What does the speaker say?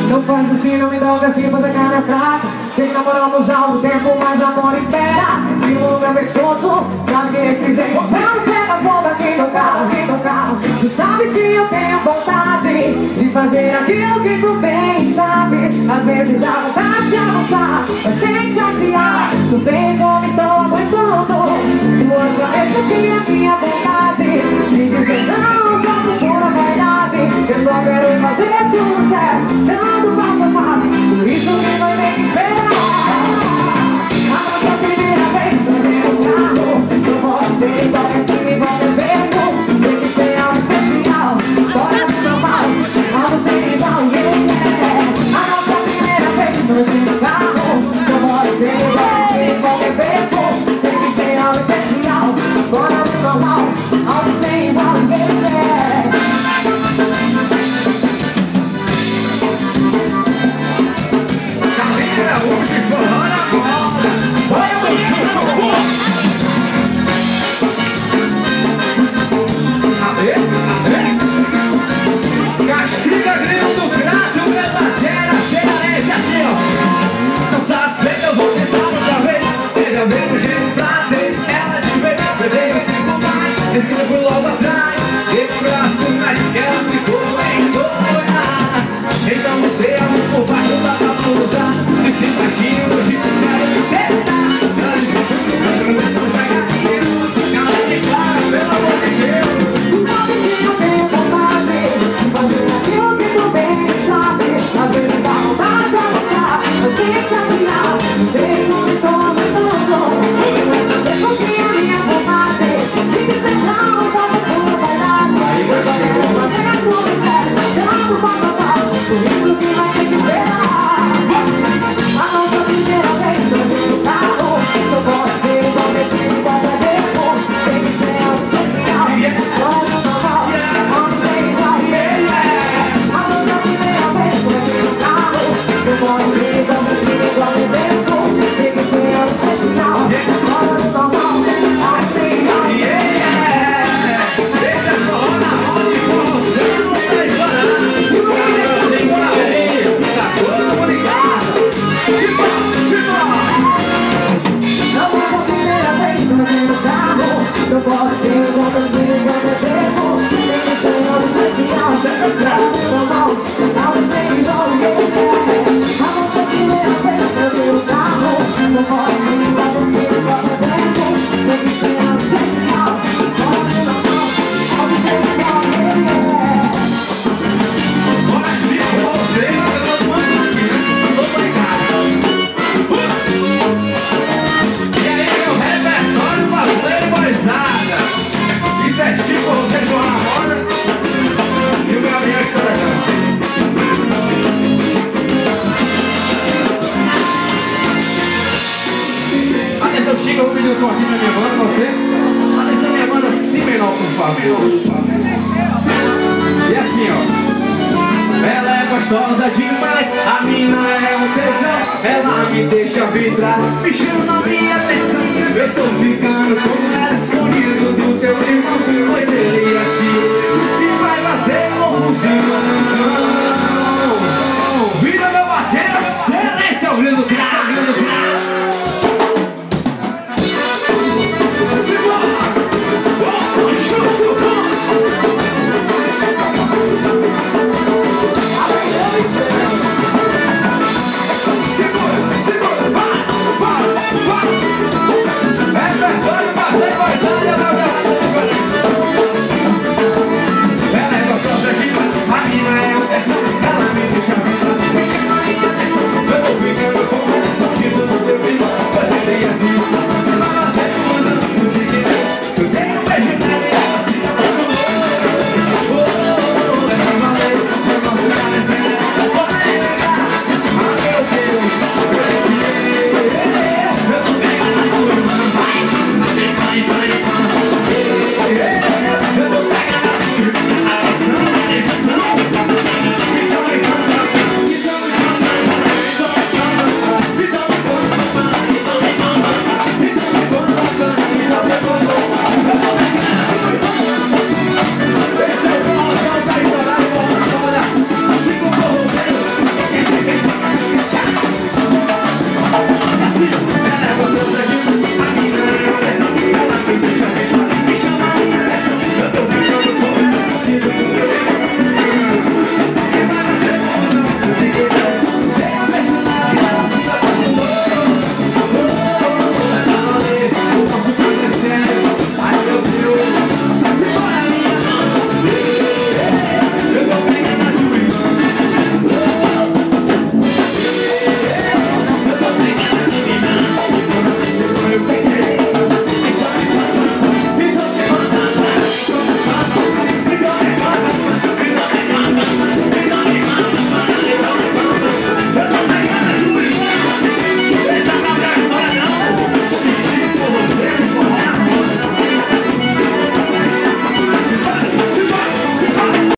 Não faz assim, não me droga assim, faz a cara fraca. Sei que namoramos há um tempo, mas amor espera. Tiro no meu pescoço, sabe que esse jeito vamos pegar fogo aqui no carro, aqui no carro. Tu sabes que eu tenho vontade de fazer aquilo que tu bem sabes. Às vezes a vontade de avançar é sensacional. Não sei como estou aguentando. Tu acha mesmo que é minha vontade de dizer não, só por pura verdade. Eu só quero fazer tudo certo, dando passo a passo. Por isso que vai ter que esperar. A nossa primeira vez fazendo carro não pode ser igual esse igual meu verbo. Tem que ser algo especial, fora do normal, algo sem igual, yeah. A nossa primeira vez fazendo carro não pode ser igual esse igual meu verbo. Tem que ser algo especial, fora do normal, algo sem igual, yeah. Hoje forró na moda. Olha o meu castiga grilo do crato, verdadeira cearense assim, ó. Não satisfeito, eu vou tentar outra vez. Veja bem o jeito pra ter ela de vez. Perdei o tempo mais, esquina por logo atrás. Esse braço por trás, ela ficou em doida. Então mudei a mão por baixo da blusa. Esse baixinho hoje quero me tentar. Ela disse tudo, mas não vai cair. Ela me para, pelo amor de Deus. Tu sabes que eu tenho vontade de fazer aquilo que tu bem sabe. Às vezes dá vontade de avançar, é sensacional. Não sei como estou aguentando. Mas eu deixo que é minha vontade de dizer não, só por pura verdade. Eu só quero fazer tudo certo, dando passo a passo. Por isso que vai ter que esperar. A nossa primeira vez fazendo carro não pode ser igual esse igual pra tempo. Tem que ser algo especial, fora do normal, algo sem igual, yeah. A nossa primeira vez fazendo carro não pode ser igual esse igual pra tempo. Tem que ser algo especial, fora do normal, algo sem igual, yeah. Deixa forró na roda e com você não vai chorar. E o cara tem por aí, tá todo mundo ligado. a nossa primeira vez fazendo carro não pode ser igual esse igual pra tempo. Tem que ser algo especial, fora do normal, algo sem igual, yeah. A nossa primeira vez fazendo carro não pode ser igual esse igual pra tempo. Tem que ser algo especial, fora do normal, algo sem igual, yeah. Bora se você, eu tô tomando aqui, tô pra em casa. E aí, meu repertório pra playboyzada. Isso é tipo você for na moda e o Gabriel que tá levando. Atenção, Chico, eu vou pedir um toquinho na minha banda pra você. Atenção, minha banda, si menor, por favor. E assim, ó. Ela é gostosa demais, a mina é um tesão. Ela me deixa vidrar, me chama minha atenção. Eu tô ficando com ela escondido do teu livro, pois ele